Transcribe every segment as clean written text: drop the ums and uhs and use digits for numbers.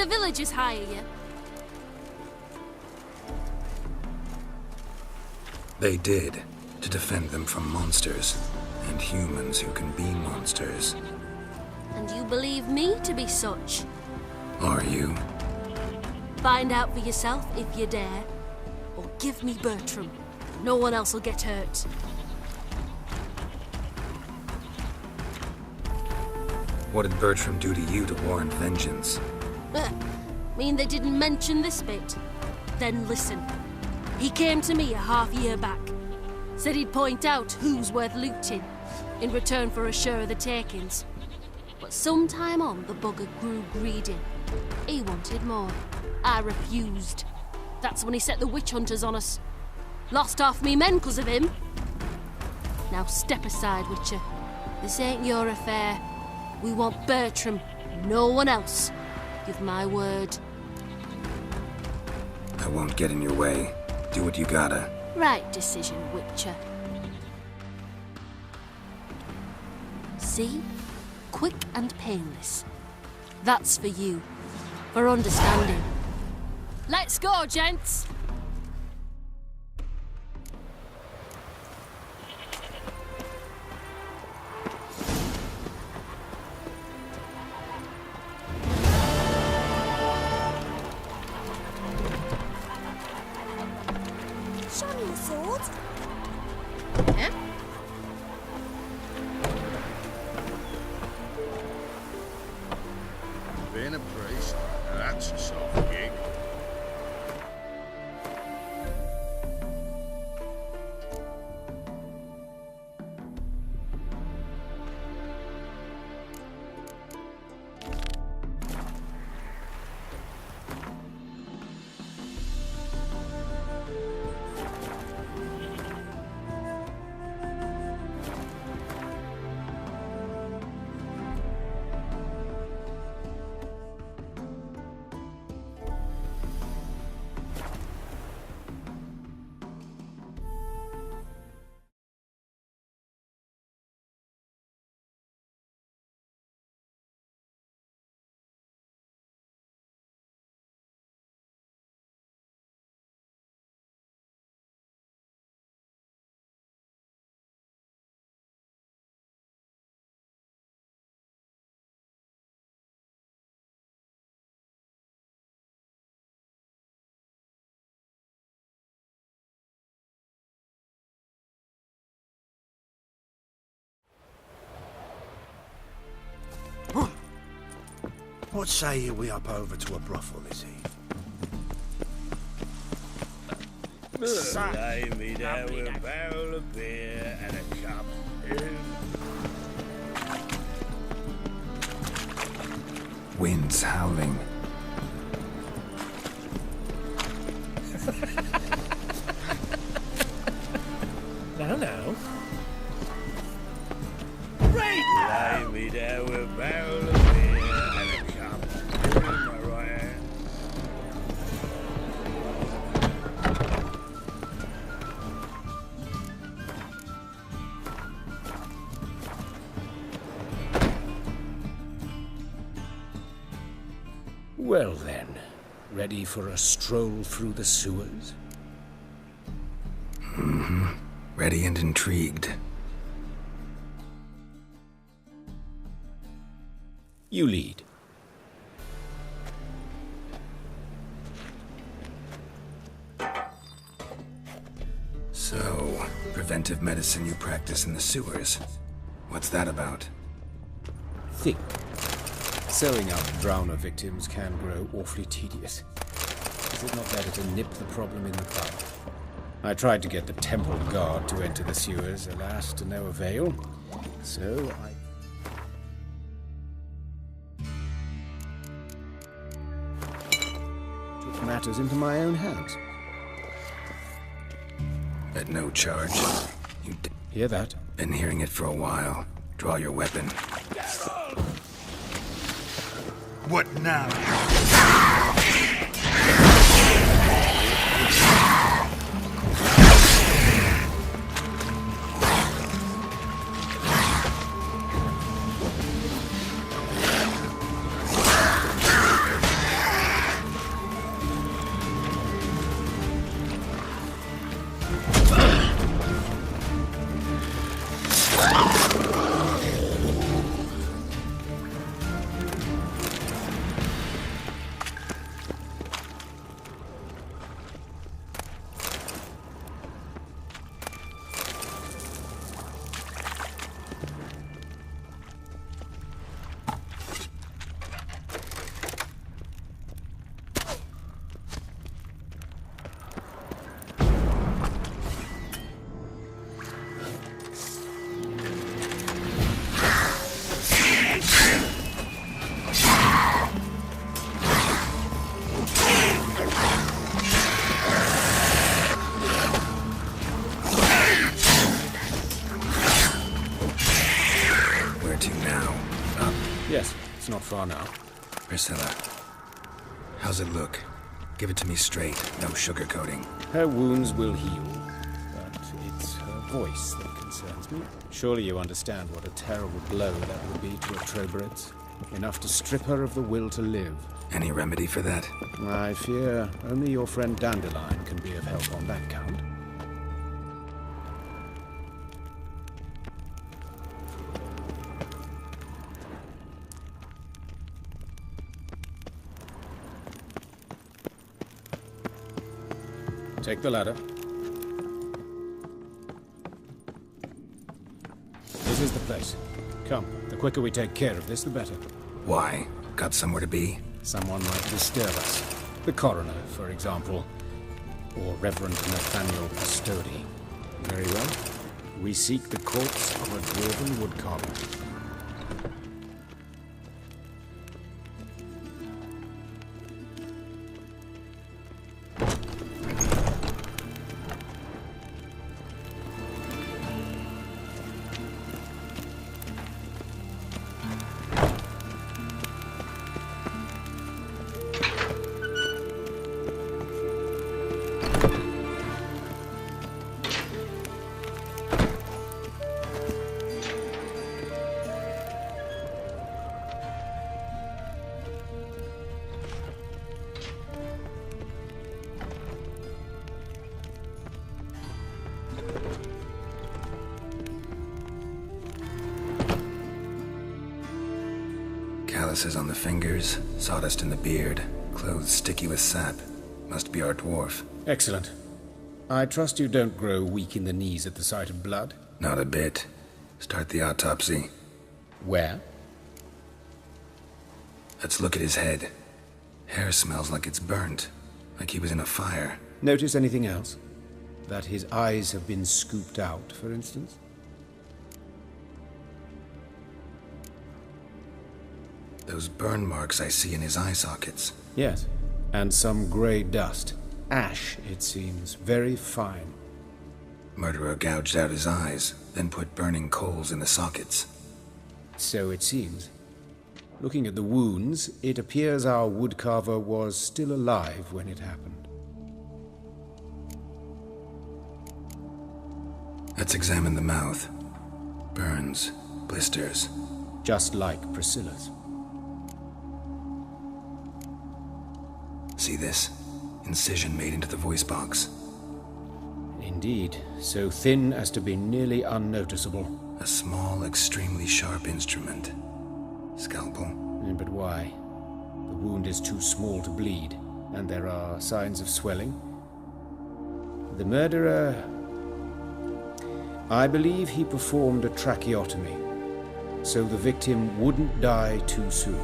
the villagers hire you? They did, to defend them from monsters, and humans who can be monsters. And you believe me to be such? Are you? Find out for yourself if you dare, or give me Bertram. No one else will get hurt. What did Bertram do to you to warrant vengeance? Mean they didn't mention this bit? Then listen. He came to me a half-year back. Said he'd point out who's worth looting, in return for a share of the takings. But sometime on, the bugger grew greedy. He wanted more. I refused. That's when he set the witch hunters on us. Lost half me men 'cause of him. Now step aside, Witcher. This ain't your affair. We want Bertram, no one else. Give my word. I won't get in your way. Do what you gotta. Right decision, Witcher. See? Quick and painless. That's for you. For understanding. Let's go, gents! Show me your sword. Yeah? Being a priest, that's a soft gig. What say you we up over to a brothel this eve? Lay me down with a barrel of beer and a cup. Wind's howling. Now. Lay me down with a barrel of beer and a cup in my right hand. Well then, ready for a stroll through the sewers? Ready and intrigued. You lead. So, preventive medicine you practice in the sewers. What's that about? Think. Sewing up drowner victims can grow awfully tedious. Is it not better to nip the problem in the bud? I tried to get the temple guard to enter the sewers, alas, to no avail. So I took matters into my own hands. At no charge. Hear that? Been hearing it for a while. Draw your weapon. What now? It's not far now. Priscilla, how's it look? Give it to me straight, no sugarcoating. Her wounds will heal, but it's her voice that concerns me. Surely you understand what a terrible blow that would be to a Trowbridge. Enough to strip her of the will to live. Any remedy for that? I fear only your friend Dandelion can be of help on that count. Take the ladder. This is the place. Come, the quicker we take care of this, the better. Why? Got somewhere to be? Someone might disturb us. The coroner, for example. Or Reverend Nathaniel Custody. Very well. We seek the corpse of a dwarven woodcarver. Calluses on the fingers, sawdust in the beard, clothes sticky with sap. Must be our dwarf. Excellent. I trust you don't grow weak in the knees at the sight of blood? Not a bit. Start the autopsy. Where? Let's look at his head. Hair smells like it's burnt, like he was in a fire. Notice anything else? That his eyes have been scooped out, for instance? Those burn marks I see in his eye sockets. Yes. And some grey dust. Ash, it seems. Very fine. Murderer gouged out his eyes, then put burning coals in the sockets. So it seems. Looking at the wounds, it appears our woodcarver was still alive when it happened. Let's examine the mouth. Burns, blisters. Just like Priscilla's. See this? Incision made into the voice box. Indeed, so thin as to be nearly unnoticeable. A small, extremely sharp instrument. Scalpel. But why? The wound is too small to bleed, and there are signs of swelling. The murderer... I believe he performed a tracheotomy, so the victim wouldn't die too soon.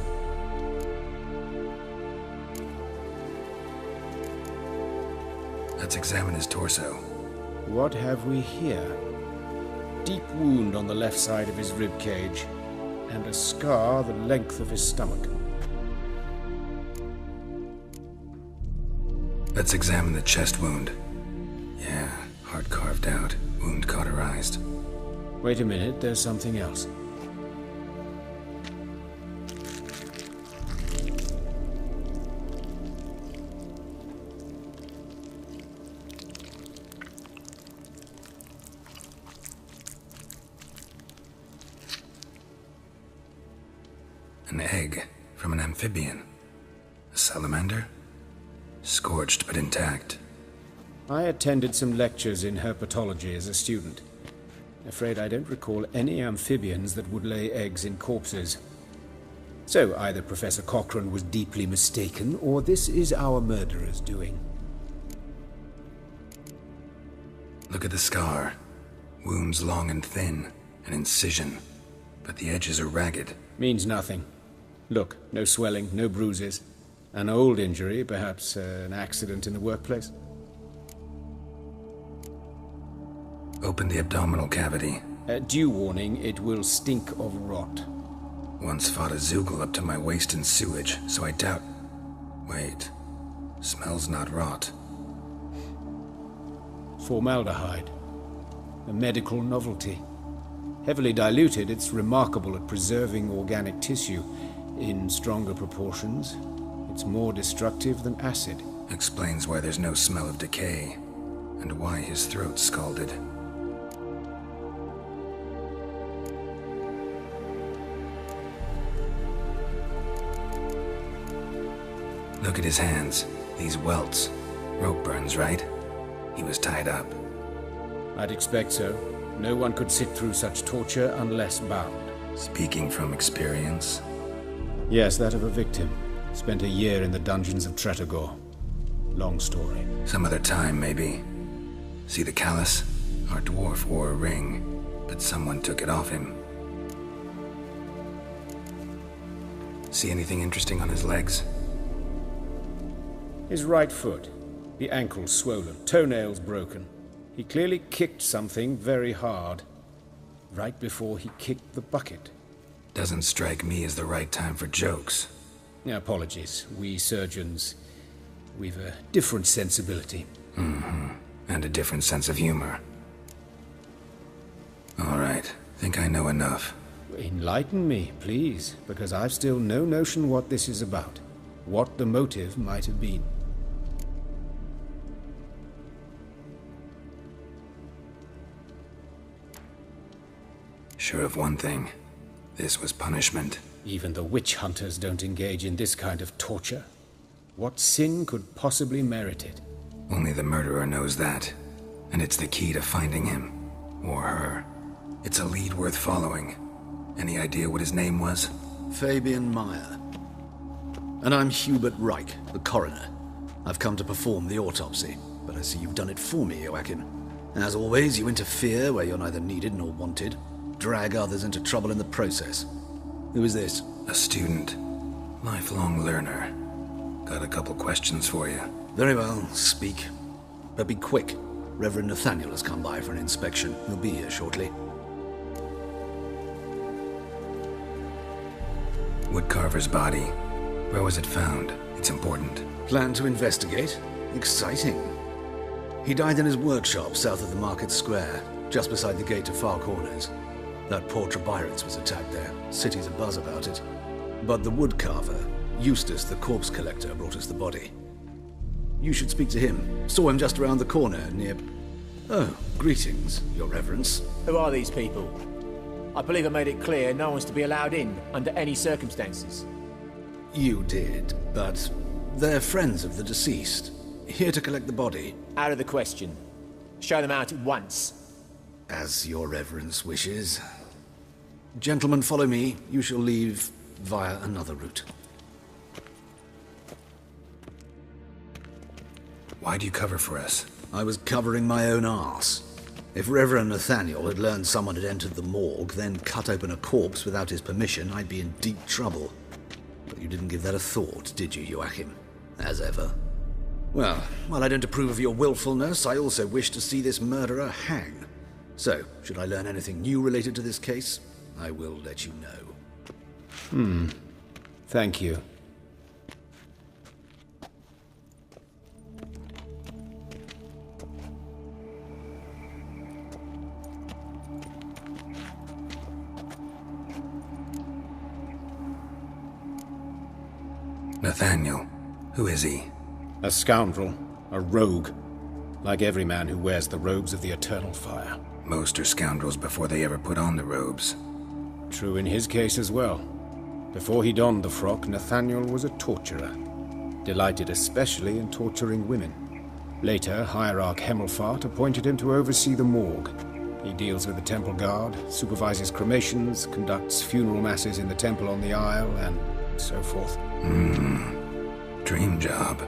Let's examine his torso. What have we here? Deep wound on the left side of his rib cage, and a scar the length of his stomach. Let's examine the chest wound. Yeah, heart carved out, wound cauterized. Wait a minute, there's something else. An egg from an amphibian. A salamander? Scorched but intact. I attended some lectures in herpetology as a student. Afraid I don't recall any amphibians that would lay eggs in corpses. So either Professor Cochrane was deeply mistaken, or this is our murderer's doing. Look at the scar. Wounds long and thin. An incision. But the edges are ragged. Means nothing. Look, no swelling, no bruises. An old injury, perhaps an accident in the workplace. Open the abdominal cavity. Due warning, it will stink of rot. Once fought a Zoogle up to my waist in sewage, so I doubt... Wait. Smells not rot. Formaldehyde. A medical novelty. Heavily diluted, it's remarkable at preserving organic tissue. In stronger proportions, it's more destructive than acid. Explains why there's no smell of decay, and why his throat's scalded. Look at his hands. These welts. Rope burns, right? He was tied up. I'd expect so. No one could sit through such torture unless bound. Speaking from experience? Yes, that of a victim. Spent a year in the dungeons of Tretogor. Long story. Some other time, maybe. See the callus? Our dwarf wore a ring, but someone took it off him. See anything interesting on his legs? His right foot. The ankle swollen, toenails broken. He clearly kicked something very hard. Right before he kicked the bucket. Doesn't strike me as the right time for jokes. Apologies. We surgeons, we've a different sensibility. Mm-hmm. And a different sense of humor. All right. Think I know enough. Enlighten me, please, because I've still no notion what this is about. What the motive might have been. Sure of one thing. This was punishment. Even the witch hunters don't engage in this kind of torture. What sin could possibly merit it? Only the murderer knows that. And it's the key to finding him. Or her. It's a lead worth following. Any idea what his name was? Fabian Meyer. And I'm Hubert Reich, the coroner. I've come to perform the autopsy, but I see you've done it for me, Joachim. As always, you interfere where you're neither needed nor wanted. Drag others into trouble in the process. Who is this? A student. Lifelong learner. Got a couple questions for you. Very well, speak. But be quick. Reverend Nathaniel has come by for an inspection. He'll be here shortly. Woodcarver's body. Where was it found? It's important. Plan to investigate? Exciting. He died in his workshop south of the market square, just beside the gate to Far Corners. That poor Trebirans was attacked there. City's abuzz about it. But the woodcarver, Eustace the corpse collector, brought us the body. You should speak to him. Saw him just around the corner near... Oh, greetings, your reverence. Who are these people? I believe I made it clear no one's to be allowed in under any circumstances. You did, but they're friends of the deceased. Here to collect the body. Out of the question. Show them out at once. As your reverence wishes. Gentlemen, follow me. You shall leave via another route. Why do you cover for us? I was covering my own arse. If Reverend Nathaniel had learned someone had entered the morgue, then cut open a corpse without his permission, I'd be in deep trouble. But you didn't give that a thought, did you, Joachim? As ever. Well, while I don't approve of your willfulness, I also wish to see this murderer hang. So, should I learn anything new related to this case, I will let you know. Thank you. Nathaniel. Who is he? A scoundrel. A rogue. Like every man who wears the robes of the Eternal Fire. Most are scoundrels before they ever put on the robes. True in his case as well. Before he donned the frock, Nathaniel was a torturer. Delighted especially in torturing women. Later, Hierarch Hemmelfart appointed him to oversee the morgue. He deals with the temple guard, supervises cremations, conducts funeral masses in the temple on the Isle, and so forth. Dream job.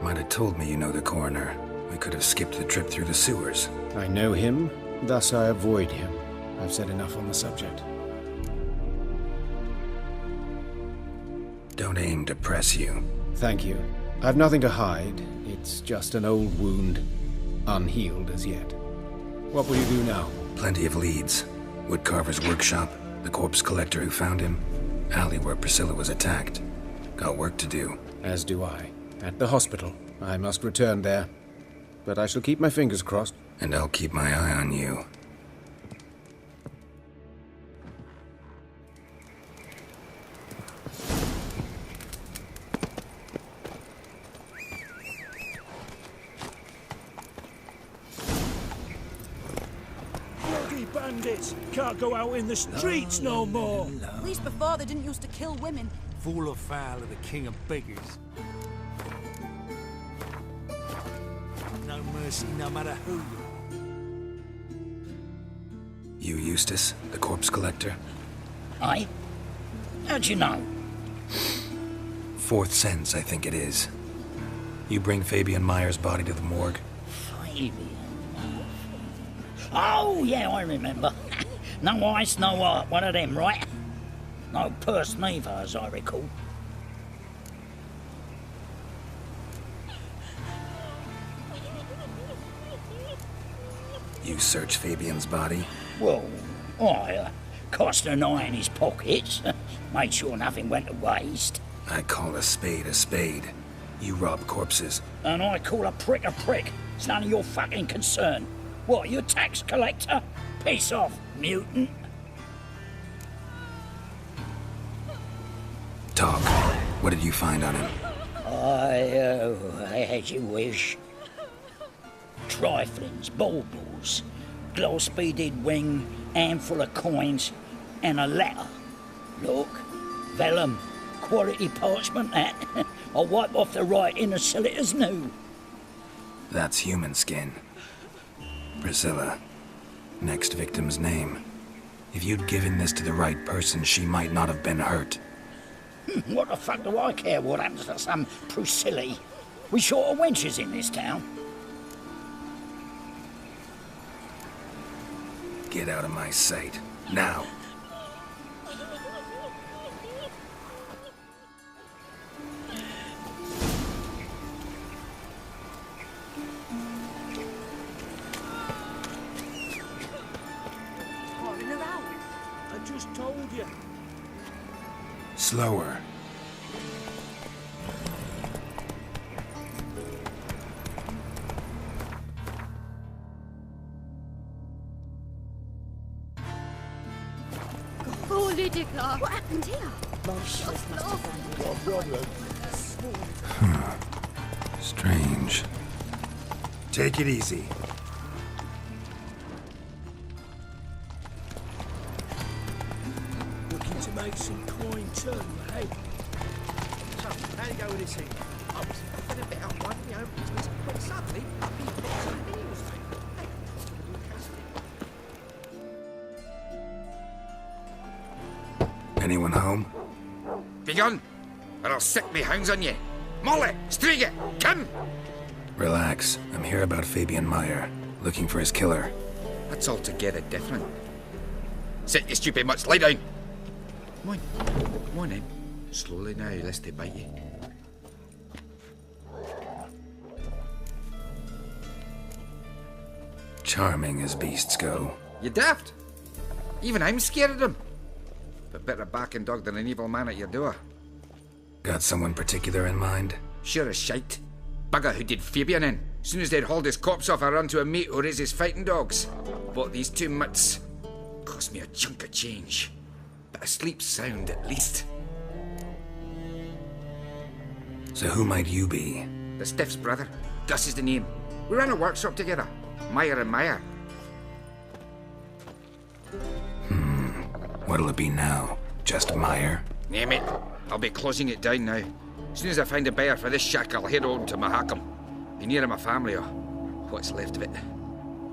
Might have told me you know the coroner. We could have skipped the trip through the sewers. I know him, thus I avoid him. I've said enough on the subject. Don't aim to press you. Thank you. I've nothing to hide. It's just an old wound, unhealed as yet. What will you do now? Plenty of leads. Woodcarver's workshop, the corpse collector who found him, alley where Priscilla was attacked. Got work to do. As do I. At the hospital. I must return there. But I shall keep my fingers crossed. And I'll keep my eye on you. bandits. Can't go out in the streets no more. At least before they didn't used to kill women. Fool or foul of the king of beggars. No mercy, no matter who you are. You Eustace, the corpse collector? Aye? How'd you know? Fourth sense, I think it is. You bring Fabian Meyer's body to the morgue? Fabian. Oh, yeah, I remember. No ice, no heart, one of them, right? No purse neither, as I recall. You search Fabian's body? Well, I cast an eye in his pockets, made sure nothing went to waste. I call a spade a spade. You rob corpses. And I call a prick a prick. It's none of your fucking concern. What, you tax collector? Piss off, mutant. Talk. What did you find on him? As you wish. Triflings, baubles, gloss-beaded wing, handful of coins, and a letter. Look, vellum, quality parchment that. I'll wipe off the writing and sell it as new. That's human skin. Priscilla. Next victim's name. If you'd given this to the right person, she might not have been hurt. What the fuck do I care what happens to some Priscilla? We short of wenches in this town. Get out of my sight. Now. I just told you. Slower. Holy dicker! What happened here? Strange. Take it easy. Looking to make some coin too, hey? So, how do you go with this thing? I was thinking a bit out one, you know, but suddenly, he pops up and he was like, hey, we'll do a case of it. Anyone home? Begun, or I'll set me hounds on you. Molly, Striga, come! Relax. I'm here about Fabian Meyer, looking for his killer. That's altogether different. Sit, you stupid mutts, lie down. Come on then. Slowly now, lest they bite you. Charming as beasts go. You daft? Even I'm scared of them. But better backing dog than an evil man at your door. Got someone particular in mind? Sure as shite. Bugger who did Fabian in. Soon as they'd hauled his corpse off, I ran to a mate who raised his fighting dogs. Bought these two mutts. Cost me a chunk of change. But I sleep sound at least. So who might you be? The Stiff's brother. Gus is the name. We ran a workshop together. Meyer and Meyer. What'll it be now? Just Meyer? Name it. I'll be closing it down now. As soon as I find a buyer for this shack, I'll head on to Mahakam. Be near my family or what's left of it.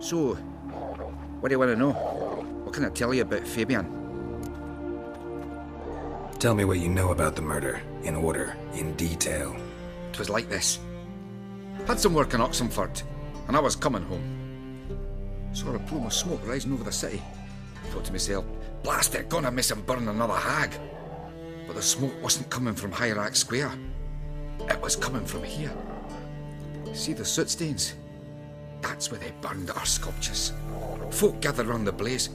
So, what do you want to know? What can I tell you about Fabian? Tell me what you know about the murder, in order, in detail. 'Twas like this. Had some work in Oxenford, and I was coming home. Saw a plume of smoke rising over the city. Thought to myself, blast it, gonna miss him burn another hag. But the smoke wasn't coming from Hierarch Square. It was coming from here. See the soot stains? That's where they burned our sculptures. Folk gathered round the blaze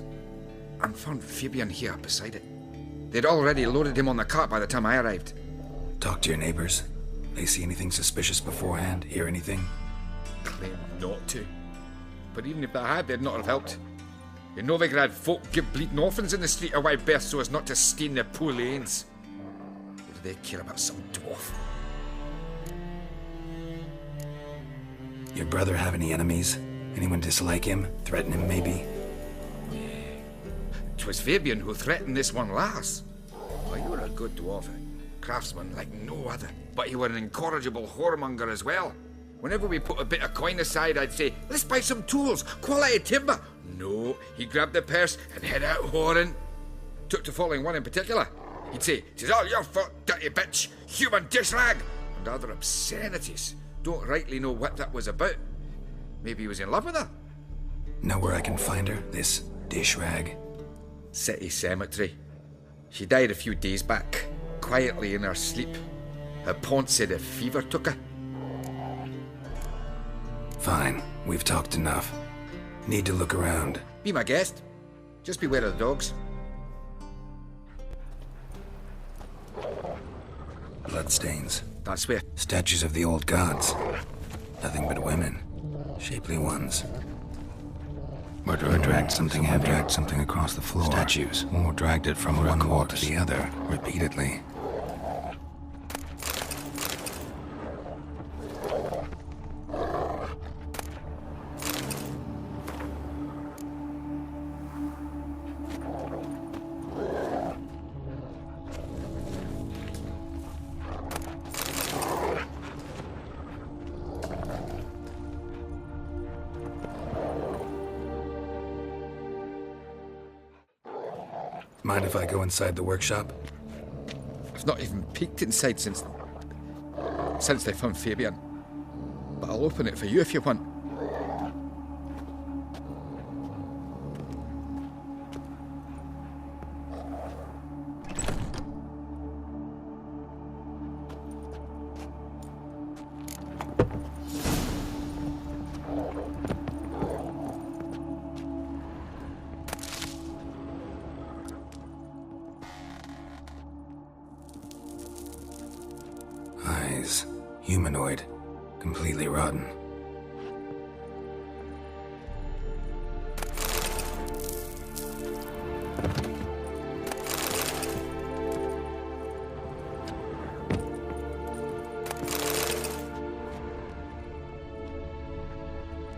and found Fabian here beside it. They'd already loaded him on the cart by the time I arrived. Talk to your neighbors. They see anything suspicious beforehand? Hear anything? Claim not to. But even if they had, they'd not have helped. In Novigrad, folk give bleeding orphans in the street a wide berth so as not to stain their poor lanes. What do they care about some dwarf? Your brother have any enemies? Anyone dislike him? Threaten him, maybe? 'Twas Fabian who threatened this one last. Oh, you were a good dwarf, craftsman like no other. But you were an incorrigible whoremonger as well. Whenever we put a bit of coin aside, I'd say, let's buy some tools, quality timber. No, he grabbed the purse and head out whoring. Took to following one in particular. He'd say, "'Tis all your fault, dirty bitch, human dish rag," and other obscenities. Don't rightly know what that was about. Maybe he was in love with her. Know where I can find her, this dish rag? City cemetery. She died a few days back, quietly in her sleep. Her pont said a fever took her. Fine, we've talked enough. Need to look around. Be my guest. Just beware of the dogs. Bloodstains. That's where. Statues of the old gods. Nothing but women. Shapely ones. Murderer dragged something heavy. Dragged something across the floor. Statues. Or dragged it from one wall to the other, repeatedly. Mind if I go inside the workshop? I've not even peeked inside since they found Fabian. But I'll open it for you if you want. Eyes. Humanoid. Completely rotten.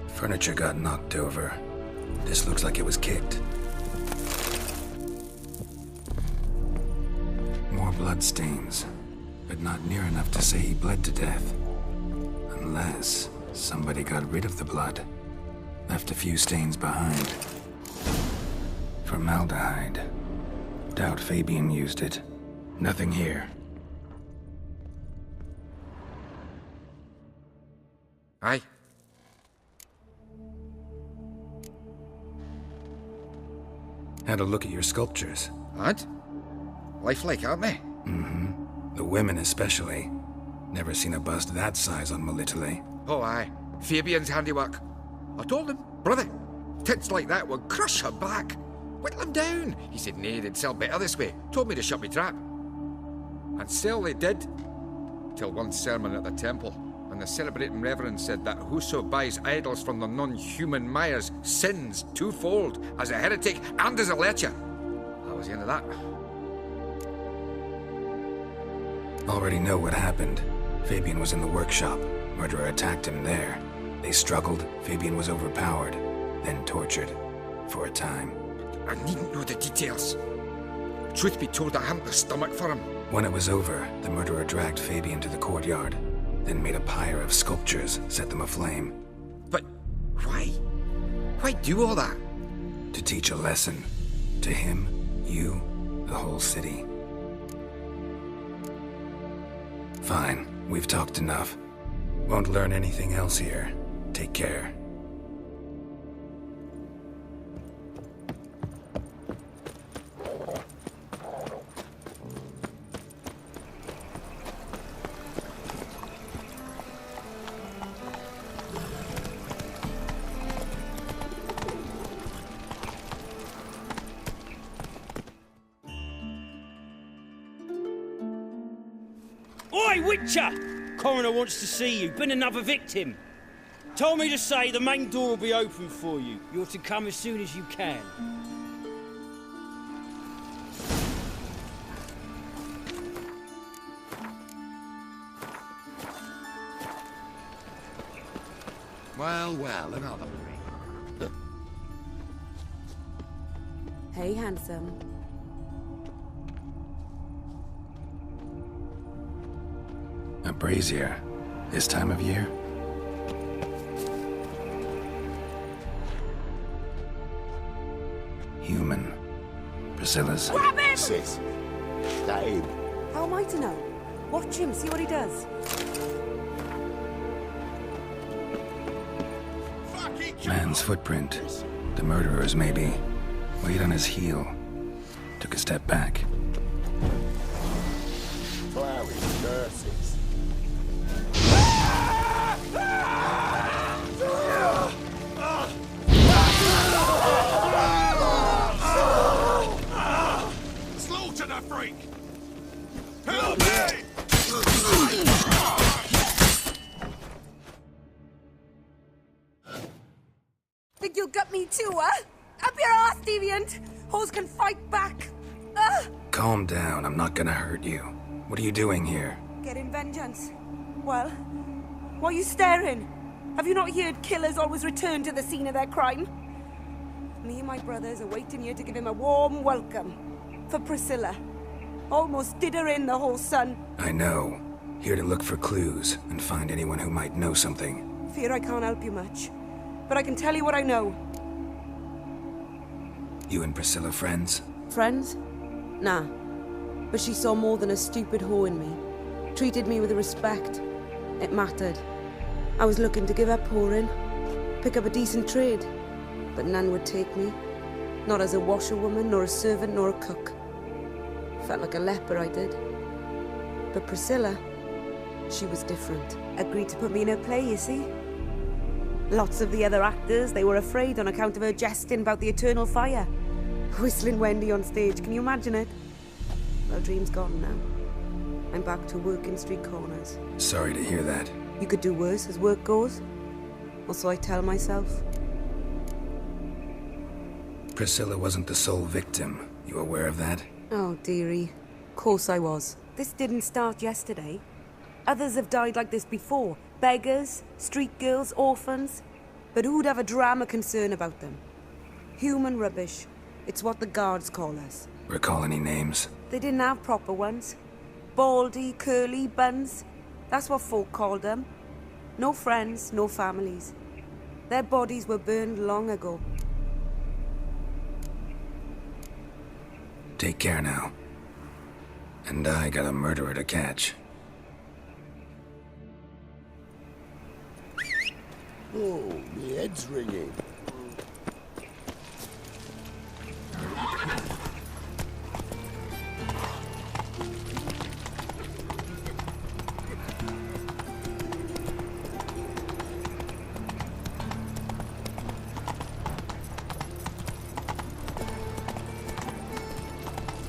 Furniture got knocked over. This looks like it was kicked. More bloodstains. But not near enough to say he bled to death. Unless somebody got rid of the blood. Left a few stains behind. Formaldehyde. Doubt Fabian used it. Nothing here. Aye. Had a look at your sculptures. Had? Lifelike, aren't they? Mm-hmm. The women especially. Never seen a bust that size on Melitele. Oh, aye. Fabian's handiwork. I told him, brother, tits like that would crush her back. Whittle him down. He said, nay, they'd sell better this way. Told me to shut me trap. And sell they did. Till one sermon at the temple, and the celebrating reverend said that whoso buys idols from the non-human Myers sins twofold, as a heretic and as a lecher. That was the end of that. Already know what happened. Fabian was in the workshop. Murderer attacked him there. They struggled. Fabian was overpowered, then tortured. For a time. I needn't know the details. Truth be told, I hadn't the stomach for him. When it was over, the murderer dragged Fabian to the courtyard, then made a pyre of sculptures, set them aflame. But why? Why do all that? To teach a lesson. To him, you, the whole city. Fine, we've talked enough. Won't learn anything else here. Take care. Oi, Witcher! Coroner wants to see you. Been another victim. Told me to say the main door will be open for you. You're to come as soon as you can. Well, well, another ring. Hey, handsome. A brazier. This time of year? Human. Priscilla's. Grab him! Sis, that him? How am I to know? Watch him, see what he does. Man's footprint. The murderer's, maybe. Weight on his heel. Took a step back. Flowery nurses. Slaughter the freak! Help me! Think you'll gut me too, huh? Up your ass, deviant! Hoes can fight back! Calm down, I'm not gonna hurt you. What are you doing here? Getting vengeance. Well, why are you staring? Have you not heard killers always return to the scene of their crime? Me and my brothers are waiting here to give him a warm welcome. For Priscilla. Almost did her in, the whole son. I know. Here to look for clues and find anyone who might know something. Fear I can't help you much. But I can tell you what I know. You and Priscilla friends? Friends? Nah. But she saw more than a stupid whore in me. Treated me with respect. It mattered. I was looking to give up whoring. Pick up a decent trade. But none would take me. Not as a washerwoman, nor a servant, nor a cook. Felt like a leper, I did. But Priscilla, she was different. Agreed to put me in her play, you see? Lots of the other actors, they were afraid on account of her jesting about the eternal fire. Whistling Wendy on stage, can you imagine it? Well, dream's gone now. I'm back to working street corners. Sorry to hear that. You could do worse as work goes. Or so I tell myself. Priscilla wasn't the sole victim. You aware of that? Oh, dearie. Course I was. This didn't start yesterday. Others have died like this before. Beggars, street girls, orphans. But who'd have a drama concern about them? Human rubbish. It's what the guards call us. Recall any names? They didn't have proper ones. Baldy, curly, buns. That's what folk called them. No friends, no families. Their bodies were burned long ago. Take care now. And I got a murderer to catch. Oh, my head's ringing.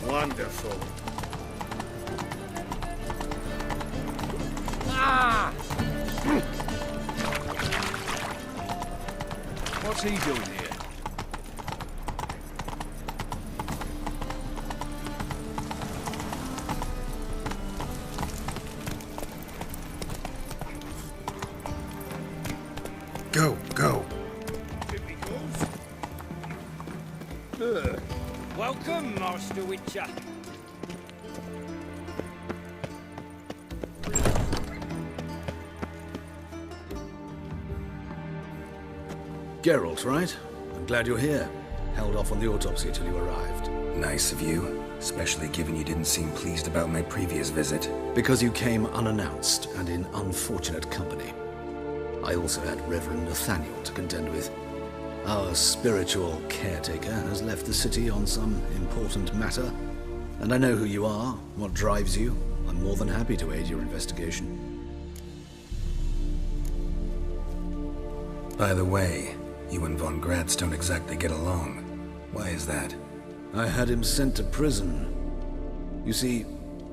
Wonderful. Ah! What's he doing here? Go, go. Welcome, Master Witcher. Geralt, right? I'm glad you're here. Held off on the autopsy till you arrived. Nice of you, especially given you didn't seem pleased about my previous visit. Because you came unannounced and in unfortunate company. I also had Reverend Nathaniel to contend with. Our spiritual caretaker has left the city on some important matter. And I know who you are, what drives you. I'm more than happy to aid your investigation. By the way, you and Von Gratz don't exactly get along. Why is that? I had him sent to prison. You see,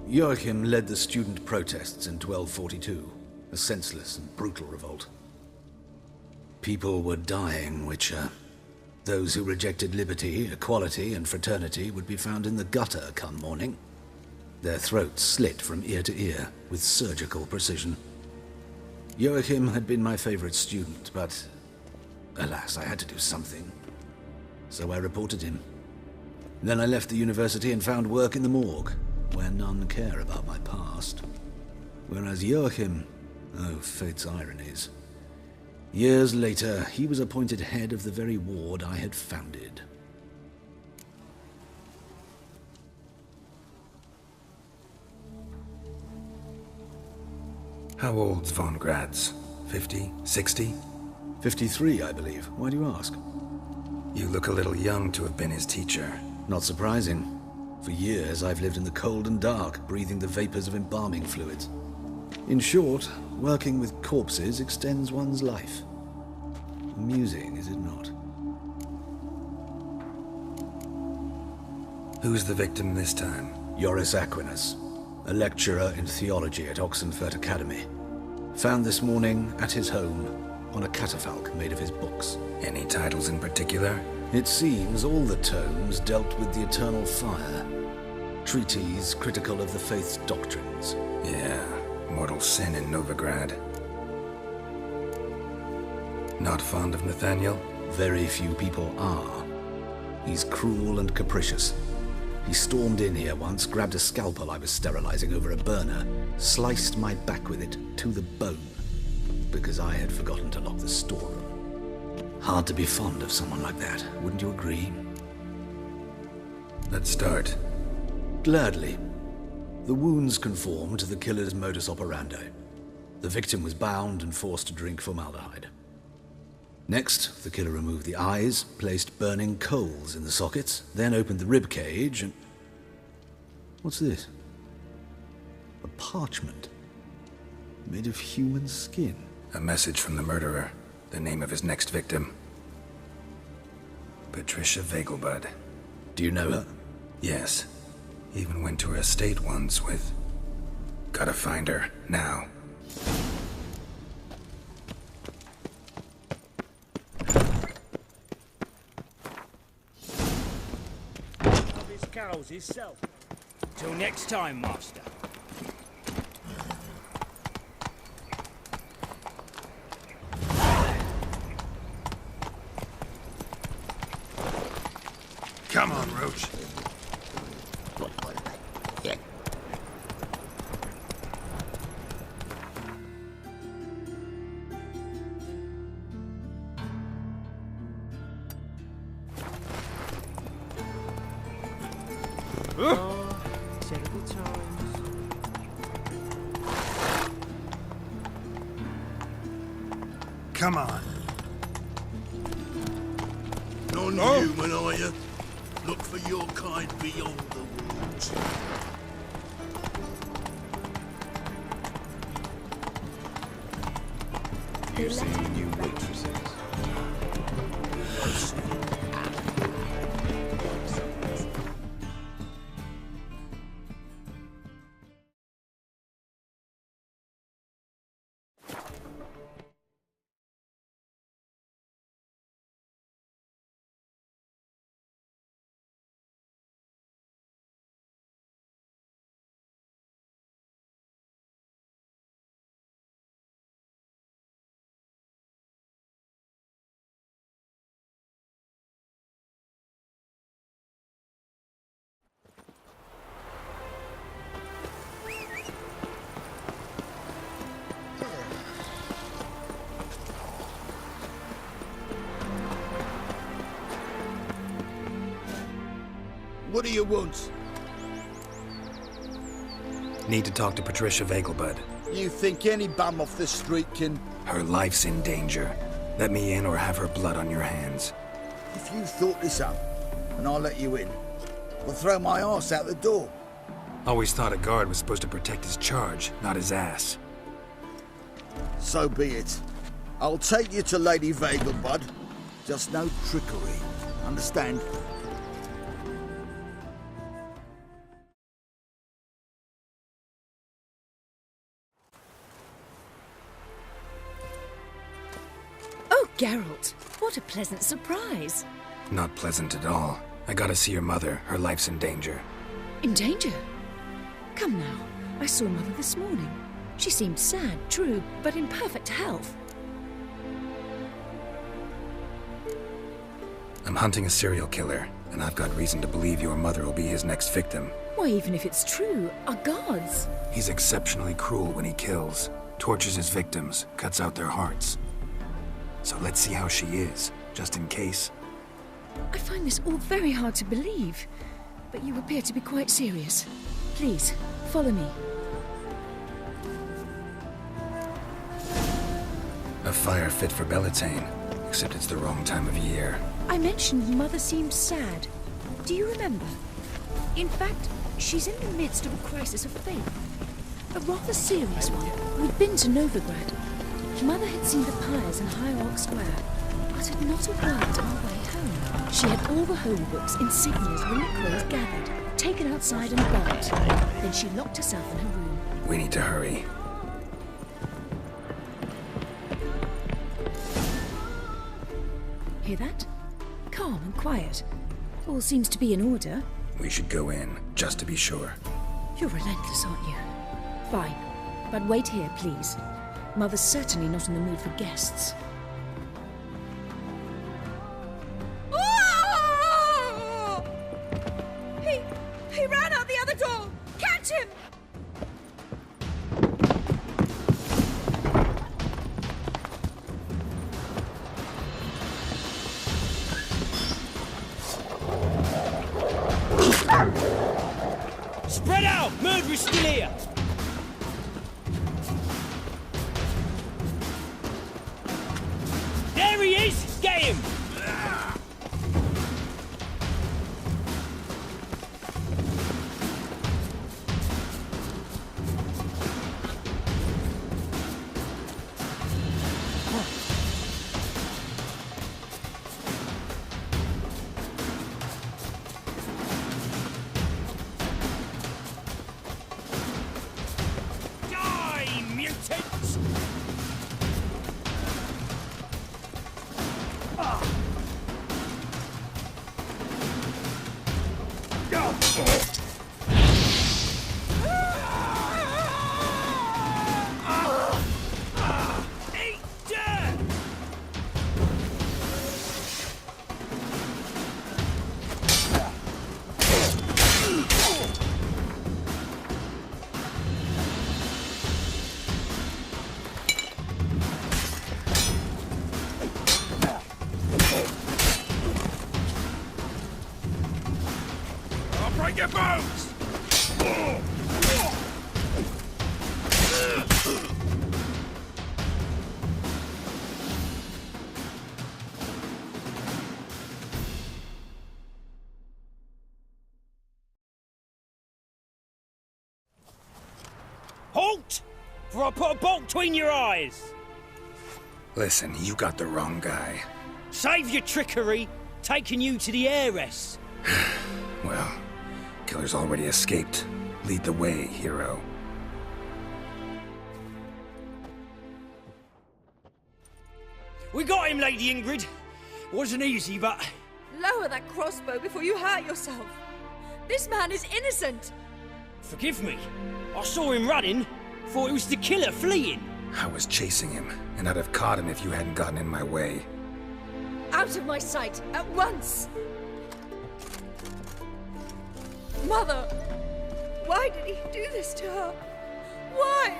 Joachim led the student protests in 1242, a senseless and brutal revolt. People were dying, Witcher. Those who rejected liberty, equality, and fraternity would be found in the gutter come morning. Their throats slit from ear to ear with surgical precision. Joachim had been my favorite student, but alas, I had to do something. So I reported him. Then I left the university and found work in the morgue, where none care about my past. Whereas Joachim, oh, fate's ironies. Years later, he was appointed head of the very ward I had founded. How old's von Graz? 50? 60? 53, I believe. Why do you ask? You look a little young to have been his teacher. Not surprising. For years, I've lived in the cold and dark, breathing the vapors of embalming fluids. In short, working with corpses extends one's life. Amusing, is it not? Who's the victim this time? Joris Aquinas, a lecturer in theology at Oxenfurt Academy. Found this morning at his home on a catafalque made of his books. Any titles in particular? It seems all the tomes dealt with the eternal fire. Treatises critical of the faith's doctrines. Yeah, mortal sin in Novigrad. Not fond of Nathaniel? Very few people are. He's cruel and capricious. He stormed in here once, grabbed a scalpel I was sterilizing over a burner, sliced my back with it to the bone, because I had forgotten to lock the storeroom. Hard to be fond of someone like that, wouldn't you agree? Let's start. Gladly. The wounds conform to the killer's modus operandi. The victim was bound and forced to drink formaldehyde. Next, the killer removed the eyes, placed burning coals in the sockets, then opened the rib cage and... What's this? A parchment. Made of human skin. A message from the murderer. The name of his next victim. Patricia Vegelbud. Do you know her? Yes. Even went to her estate once with... Gotta find her, now. Of his cows himself. Till next time, master. Come on, Roach. Terrible times. Come on. Non-human, are you? Look for your kind beyond the walls. You see new waitresses. What do you want? Need to talk to Patricia Vegelbud. You think any bum off the street can... Her life's in danger. Let me in or have her blood on your hands. If you thought this up, and I'll let you in, I'll throw my arse out the door. Always thought a guard was supposed to protect his charge, not his ass. So be it. I'll take you to Lady Vegelbud. Just no trickery. Understand? Oh, Geralt, what a pleasant surprise. Not pleasant at all. I gotta see your mother. Her life's in danger. In danger? Come now, I saw Mother this morning. She seemed sad, true, but in perfect health. I'm hunting a serial killer. and I've got reason to believe your mother will be his next victim. Why, even if it's true, our guards... He's exceptionally cruel when he kills, tortures his victims, cuts out their hearts. So let's see how she is, just in case. I find this all very hard to believe, but you appear to be quite serious. Please, follow me. A fire fit for Bellatane, except it's the wrong time of year. I mentioned Mother seemed sad. Do you remember? In fact, she's in the midst of a crisis of faith. A rather serious one. We'd been to Novigrad. Mother had seen the pyres in Hierarch Square, uttered not a word on our way home. She had all the holy books, insignias, reliquaries gathered, taken outside and burnt. Then she locked herself in her room. We need to hurry. Hear that? Calm and quiet. All seems to be in order. We should go in, just to be sure. You're relentless, aren't you? Fine. But wait here, please. Mother's certainly not in the mood for guests. Oh! He ran out the other door! Catch him! Spread out! Murderer's still here! There he is! Get him! Die, mutants! Eat dirt! I'll break your bones! Halt! For I put a bolt between your eyes! Listen, you got the wrong guy. Save your trickery, taking you to the heiress. Well, killer's already escaped. Lead the way, hero. We got him, Lady Ingrid. Wasn't easy, but... Lower that crossbow before you hurt yourself. This man is innocent. Forgive me. I saw him running. Thought it was the killer fleeing. I was chasing him, and I'd have caught him if you hadn't gotten in my way. Out of my sight, at once! Mother! Why did he do this to her? Why?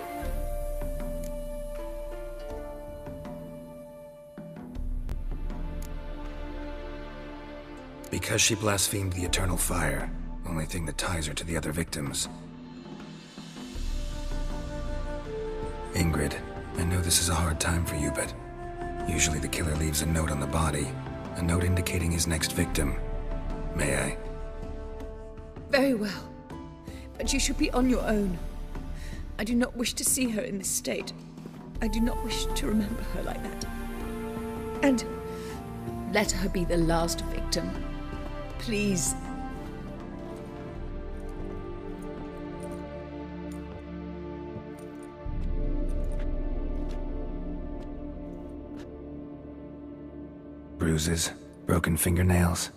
Because she blasphemed the eternal fire. Only thing that ties her to the other victims. Ingrid, I know this is a hard time for you, but usually the killer leaves a note on the body. A note indicating his next victim. May I? Very well. But you should be on your own. I do not wish to see her in this state. I do not wish to remember her like that. And let her be the last victim. Please. Bruises, broken fingernails.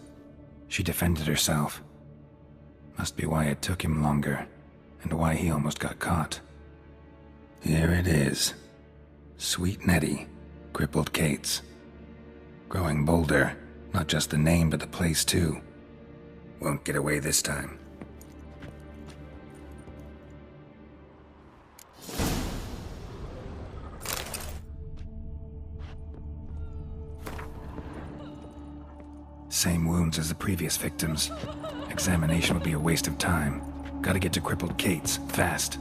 She defended herself. Must be why it took him longer, and why he almost got caught. Here it is. Sweet Nettie, crippled Kate's. Growing bolder, not just the name but the place too. Won't get away this time. Same wounds as the previous victims. Examination would be a waste of time. Gotta get to crippled Kate's, fast.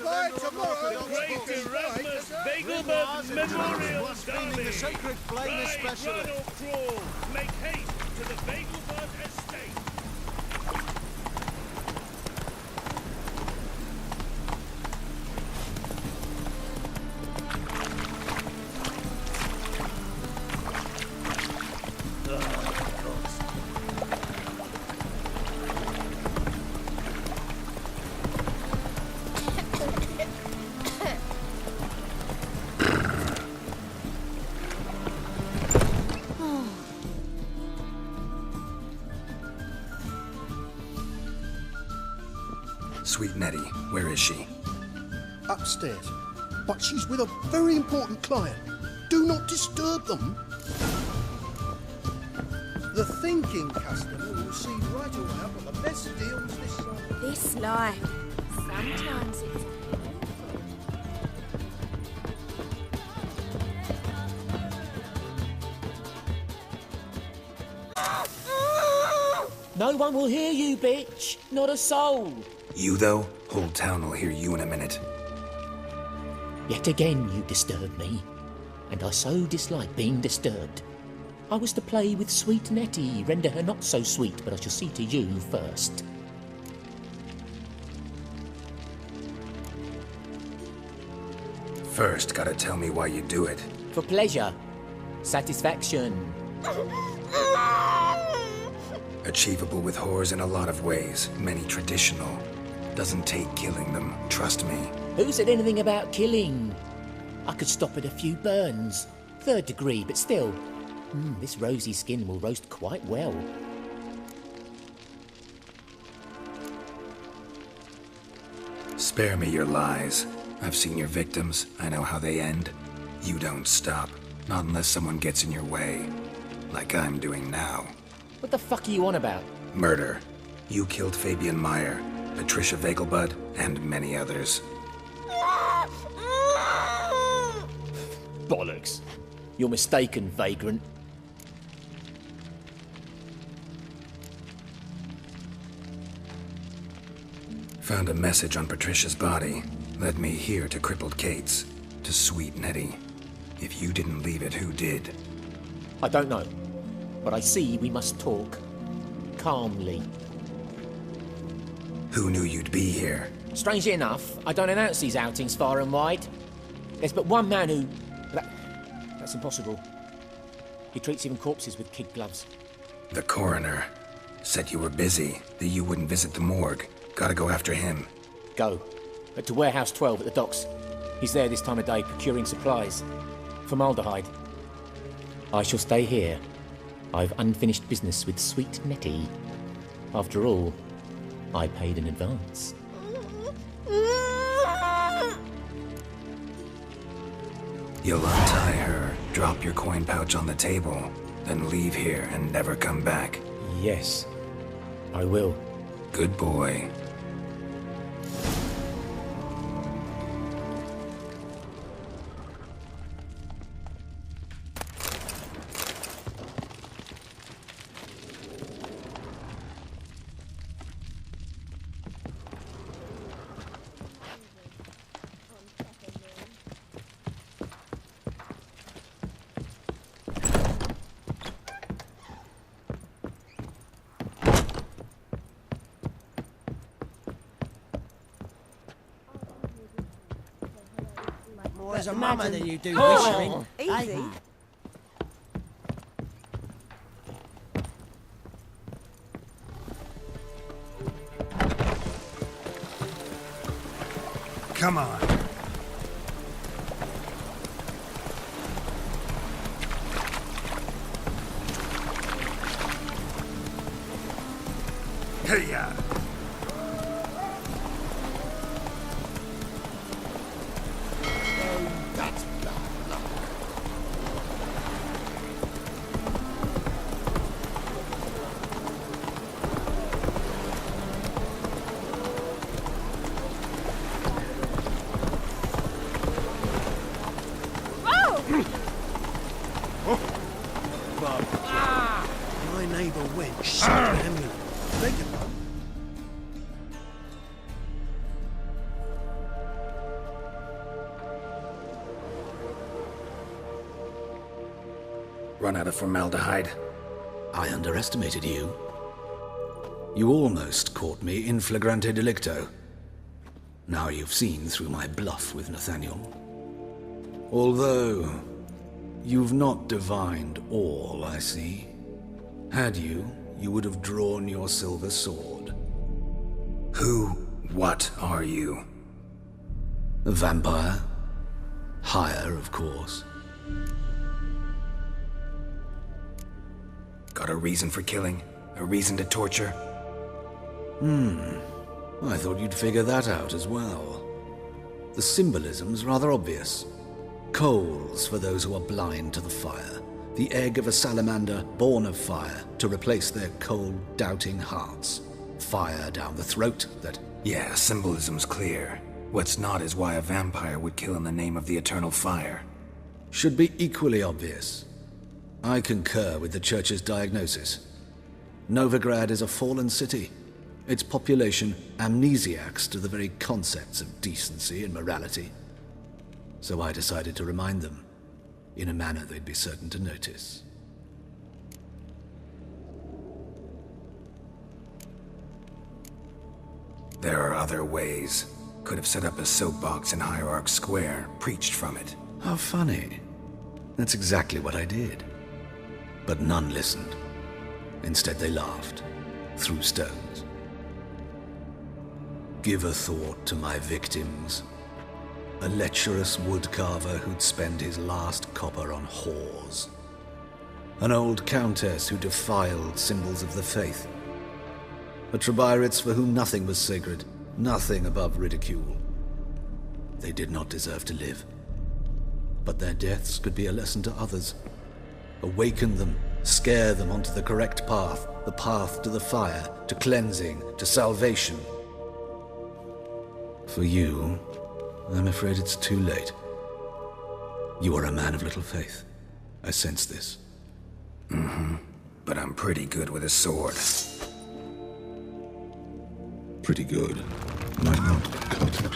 Bye, tomorrow. Great Erasmus Vegelbud Memorial Derby. The sacred flame especially. Run or crawl. Make haste to the Vegelbud estate. Sweet Nettie, where is she? Upstairs. But she's with a very important client. Do not disturb them. The thinking customer will see right away I've got the best deals this side. This life. Sometimes it's No one will hear you, bitch. Not a soul. You, though? Whole town will hear you in a minute. Yet again you disturb me, and I so dislike being disturbed. I was to play with sweet Nettie, render her not so sweet, but I shall see to you first. First, gotta tell me why you do it. For pleasure. Satisfaction. Achievable with whores in a lot of ways, many traditional. Doesn't take killing them, trust me. Who said anything about killing? I could stop at a few burns. 3rd degree, but still. This rosy skin will roast quite well. Spare me your lies. I've seen your victims. I know how they end. You don't stop. Not unless someone gets in your way. Like I'm doing now. What the fuck are you on about? Murder. You killed Fabian Meyer, Patricia Vegelbud, and many others. Bollocks. You're mistaken, vagrant. Found a message on Patricia's body. Led me here to crippled Kate's. To sweet Nettie. If you didn't leave it, who did? I don't know. But I see we must talk. Calmly. Who knew you'd be here? Strangely enough, I don't announce these outings far and wide. There's but one man who... That's impossible. He treats even corpses with kid gloves. The coroner said you were busy, that you wouldn't visit the morgue. Gotta go after him. Go. But to Warehouse 12 at the docks. He's there this time of day procuring supplies. Formaldehyde. I shall stay here. I've unfinished business with sweet Nettie. After all, I paid in advance. You'll untie her, drop your coin pouch on the table, then leave here and never come back. Yes, I will. Good boy. More as a mama than you do wishing. Easy. Come on. Hey-ya! My neighbour wench said to him, beg your pardon. Run out of formaldehyde. I underestimated you. You almost caught me in flagrante delicto. Now you've seen through my bluff with Nathaniel. Although, you've not divined all, I see. Had you, you would have drawn your silver sword. What are you? A vampire. Higher, of course. Got a reason for killing? A reason to torture? I thought you'd figure that out as well. The symbolism's rather obvious. Coals for those who are blind to the fire. The egg of a salamander born of fire to replace their cold, doubting hearts. Fire down the throat that... Yeah, symbolism's clear. What's not is why a vampire would kill in the name of the eternal fire. Should be equally obvious. I concur with the Church's diagnosis. Novigrad is a fallen city. Its population amnesiacs to the very concepts of decency and morality. So I decided to remind them, in a manner they'd be certain to notice. There are other ways. Could have set up a soapbox in Hierarch Square, preached from it. How funny. That's exactly what I did. But none listened. Instead they laughed, threw stones. Give a thought to my victims. A lecherous woodcarver who'd spend his last copper on whores. An old countess who defiled symbols of the faith. A Trebirates for whom nothing was sacred, nothing above ridicule. They did not deserve to live. But their deaths could be a lesson to others. Awaken them, scare them onto the correct path, the path to the fire, to cleansing, to salvation. For you, I'm afraid it's too late. You are a man of little faith. I sense this. But I'm pretty good with a sword. Pretty good. Might not cut it.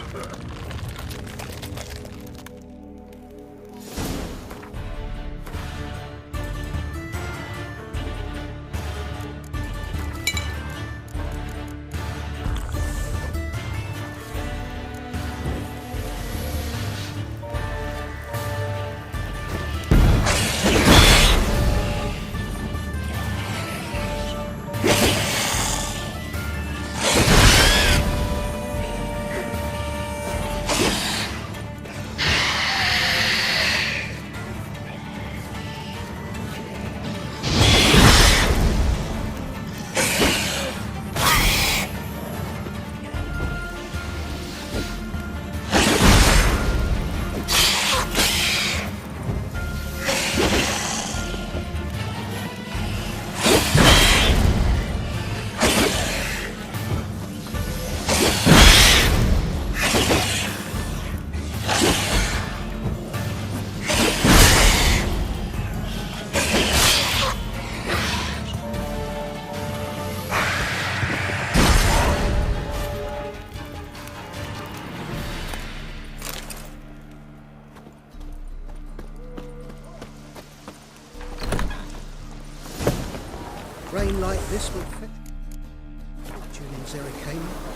train like this would fetch fortune in Zerrikania.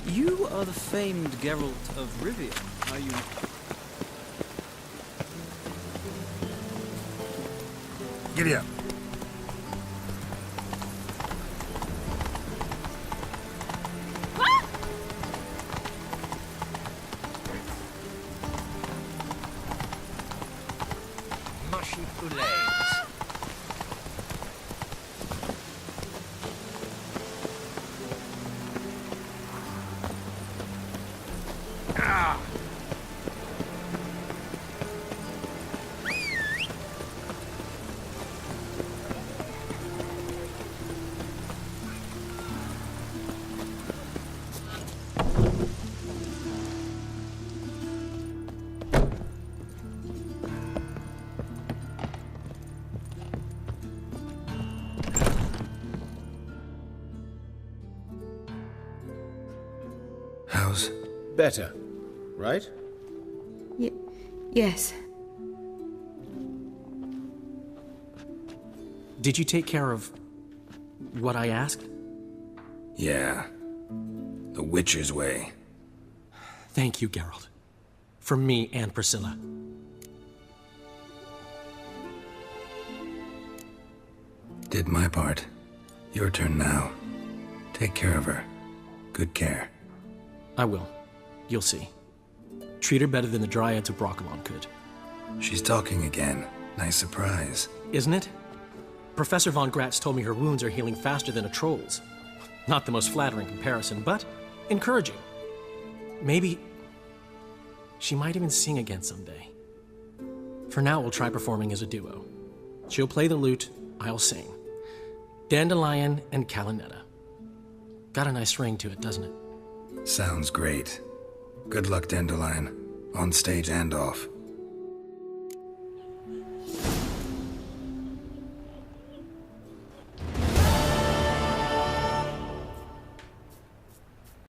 You are the famed Geralt of Rivia, are you? Giddy up. Mushy poulets. How's... Better, right? Yes. Did you take care of what I asked? Yeah. The Witcher's way. Thank you, Geralt. From me and Priscilla. Did my part. Your turn now. Take care of her. Good care. I will. You'll see. Treat her better than the Dryads of Broccolon could. She's talking again. Nice surprise. Isn't it? Professor von Gratz told me her wounds are healing faster than a troll's. Not the most flattering comparison, but encouraging. Maybe she might even sing again someday. For now, we'll try performing as a duo. She'll play the lute, I'll sing. Dandelion and Calinetta. Got a nice ring to it, doesn't it? Sounds great. Good luck, Dandelion. On stage and off.